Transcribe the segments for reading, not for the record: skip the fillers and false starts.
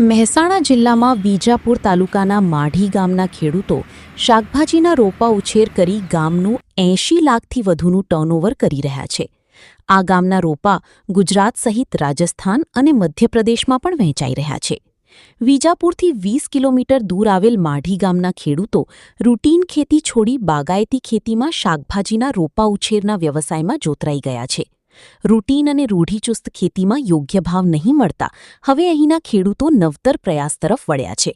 મહેસાણા જિલ્લામાં વિજાપુર તાલુકાના માઢી ગામના ખેડૂતો શાકભાજીના રોપા ઉછેર કરી ગામનું 80 લાખથી વધુનું ટર્નઓવર કરી રહ્યા છે. આ ગામના રોપા ગુજરાત સહિત રાજસ્થાન અને મધ્યપ્રદેશમાં પણ વહેંચાઈ રહ્યા છે. વિજાપુરથી 20 કિલોમીટર દૂર આવેલ માઢી ગામના ખેડૂતો રૂટીન ખેતી છોડી બાગાયતી ખેતીમાં શાકભાજીના રોપા ઉછેરના વ્યવસાયમાં જોતરાઈ ગયા છે. રૂટીન અને રૂઢિચુસ્ત ખેતીમાં યોગ્ય ભાવ નહીં મળતા હવે અહીંના ખેડૂતો નવતર પ્રયાસ તરફ વળ્યા છે.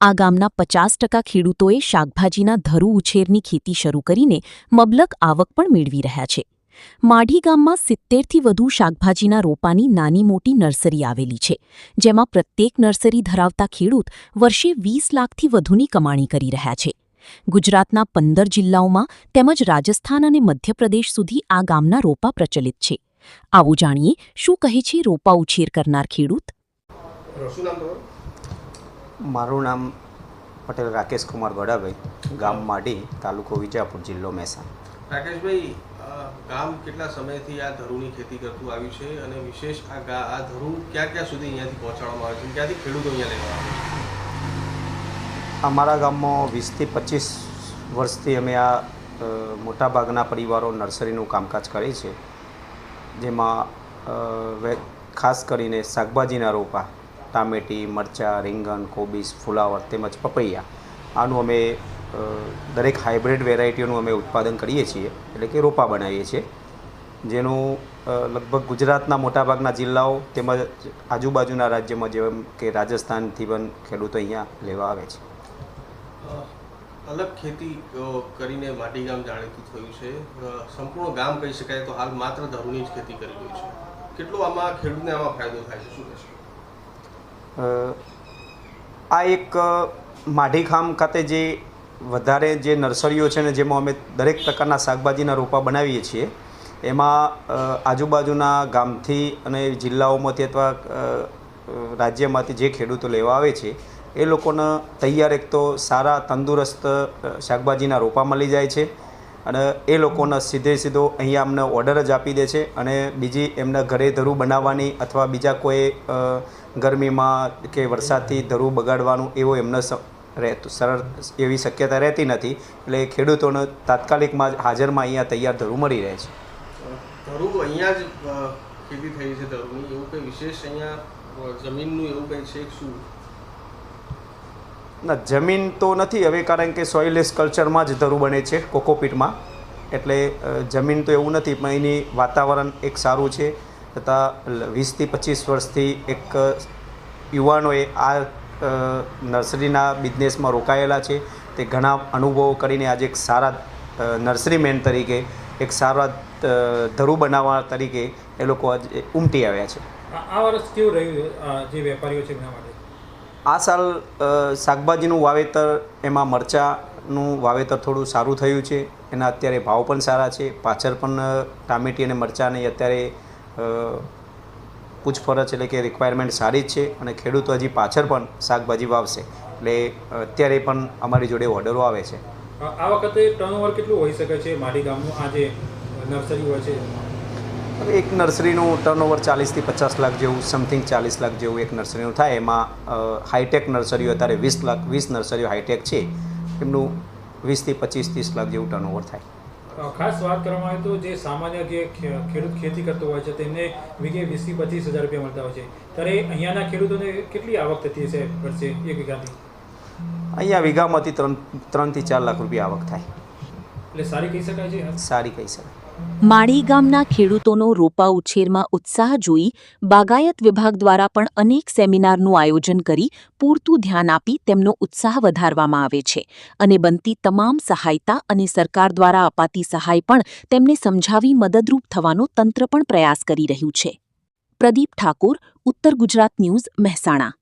આ ગામના 50% ખેડૂતોએ શાકભાજીના ધરુ ઉછેરની ખેતી શરૂ કરીને મબલક આવક પણ મેળવી રહ્યા છે. માઢી ગામમાં 70થી વધુ શાકભાજીના રોપાની નાની મોટી નર્સરી આવેલી છે, જેમાં પ્રત્યેક નર્સરી ધરાવતા ખેડૂત વર્ષે 20 લાખથી વધુની કમાણી કરી રહ્યા છે. ગુજરાતના 15 જિલ્લાઓમાં તેમજ રાજસ્થાન અને મધ્યપ્રદેશ સુધી આ ગામના રોપા પ્રચલિત છે. આવું જાણીએ શું કહે છે રોપા ઉછેર કરનાર ખેડૂત. મારું નામ પટેલ રાકેશ કુમાર ગોડાભાઈ, ગામ માઢી, તાલુકો વિજાપુર, જિલ્લો મહેસાણા. રાકેશભાઈ, ગામ કેટલા સમયથી આ ધરુની ખેતી કરતું આવ્યું છે અને વિશેષ આ ધરુ ક્યાં સુધી અહીંયાથી પહોંચાડવામાં આવે છે, ક્યાંથી ખેડૂતો અહીંયા લેવા આવે છે? અમારા ગામમાં 20થી 25 વર્ષથી અમે આ મોટાભાગના પરિવારો નર્સરીનું કામકાજ કરે છે, જેમાં ખાસ કરીને શાકભાજીના રોપા, ટામેટી, મરચાં, રીંગણ, કોબીજ, ફુલાવર તેમજ પપૈયા, આનું અમે દરેક હાઇબ્રિડ વેરાયટીઓનું અમે ઉત્પાદન કરીએ છીએ, એટલે કે રોપા બનાવીએ છીએ, જેનું લગભગ ગુજરાતના મોટાભાગના જિલ્લાઓ તેમજ આજુબાજુના રાજ્યમાં જેમ કે રાજસ્થાનથી પણ ખેડૂતો અહીંયા લેવા આવે છે. અલગ ખેતી કરીને માઢી ગામ જાણીતું થયું છે. સંપૂર્ણ ગામ કહી શકાય તો હાલ માત્ર ધરુની જ ખેતી કરી રહ્યું છે. કેટલો આમાં ખેડૂતને આમાં ફાયદો થાય છે, શું કહેશો? આ એક માઢી ગામ ખાતે જે વધારે જે નર્સરીઓ છે ને, જેમાં અમે દરેક પ્રકારના શાકભાજીના રોપા બનાવીએ છીએ, એમાં આજુબાજુના ગામથી અને જિલ્લાઓમાંથી અથવા રાજ્યમાંથી જે ખેડૂતો લેવા આવે છે એ લોકોને તૈયાર એક તો સારા તંદુરસ્ત શાકભાજીના રોપા મળી જાય છે અને એ લોકોને સીધો અહીંયા અમને ઓર્ડર જ આપી દે છે અને બીજી એમના ઘરે ધરું બનાવવાની અથવા બીજા કોઈ ગરમીમાં કે વરસાદથી ધરું બગાડવાનું એવો એમને સરળ એવી શક્યતા રહેતી નથી, એટલે ખેડૂતોને તાત્કાલિકમાં હાજરમાં અહીંયા તૈયાર ધરું મળી રહે છે. ધરું અહીંયા જ ખેતી થઈ છે ધરુની, એવું કંઈ વિશેષ અહીંયા જમીનનું એવું કંઈ છે શું? ના, જમીન તો નથી હવે, કારણ કે સોઇલેસ કલ્ચરમાં જ ધરું બને છે, કોકોપીટમાં, એટલે જમીન તો એવું નથી, પણ એની વાતાવરણ એક સારું છે. તથા 20થી 25 વર્ષથી એક યુવાનોએ આ નર્સરીના બિઝનેસમાં રોકાયેલા છે. તે ઘણા અનુભવો કરીને આજે એક સારા નર્સરીમેન તરીકે, એક સારા ધરું બનાવવા તરીકે એ લોકો આજે ઉમટી આવ્યા છે. આ વર્ષ કેવું રહ્યું જે વેપારીઓ છે એમના માટે? આ સાલ શાકભાજીનું વાવેતર, એમાં મરચાંનું વાવેતર થોડું સારું થયું છે. એના અત્યારે ભાવ પણ સારા છે. પાછળ પણ ટામેટી અને મરચાંની અત્યારે પૂછપરછ એટલે કે રિક્વાયરમેન્ટ સારી જ છે અને ખેડૂતો હજી પાછળ પણ શાકભાજી વાવશે, એટલે અત્યારે પણ અમારી જોડે ઓર્ડરો આવે છે. આ વખતે ટર્નઓવર કેટલું હોઈ શકે છે માઢી ગામનું આ જે નર્સરી હોય છે? હવે એક નર્સરીનું ટર્નઓવર 40થી 50 લાખ જેવું, સમથિંગ 40 લાખ જેવું એક નર્સરીનું થાય. એમાં હાઈટેક નર્સરીઓ અત્યારે 20 નર્સરીઓ હાઈટેક છે, એમનું 20થી 25-30 લાખ જેવું ટર્નઓવર થાય. ખાસ વાત કરવામાં આવે તો જે સામાન્ય જે ખેડૂત ખેતી કરતો હોય છે તેમને વીઘે 20થી 25 હજાર રૂપિયા મળતા હોય છે, ત્યારે અહીંયાના ખેડૂતોને કેટલી આવક થતી હશે વર્ષે એક વીઘાથી? અહીંયા વીઘામાંથી 3થી 4 લાખ રૂપિયા આવક થાય, એટલે સારી કહી શકાય છે. સારી કહી શકાય. માળી ગામના ખેડૂતોનો રોપા ઉછેરમાં ઉત્સાહ જોઈ બાગાયત વિભાગ દ્વારા પણ અનેક સેમિનારનું આયોજન કરી પૂરતું ધ્યાન આપી તેમનો ઉત્સાહ વધારવામાં આવે છે અને બનતી તમામ સહાયતા અને સરકાર દ્વારા અપાતી સહાય પણ તેમને સમજાવી મદદરૂપ થવાનો તંત્ર પણ પ્રયાસ કરી રહ્યું છે. પ્રદીપ ઠાકોર, ઉત્તર ગુજરાત ન્યૂઝ, મહેસાણા.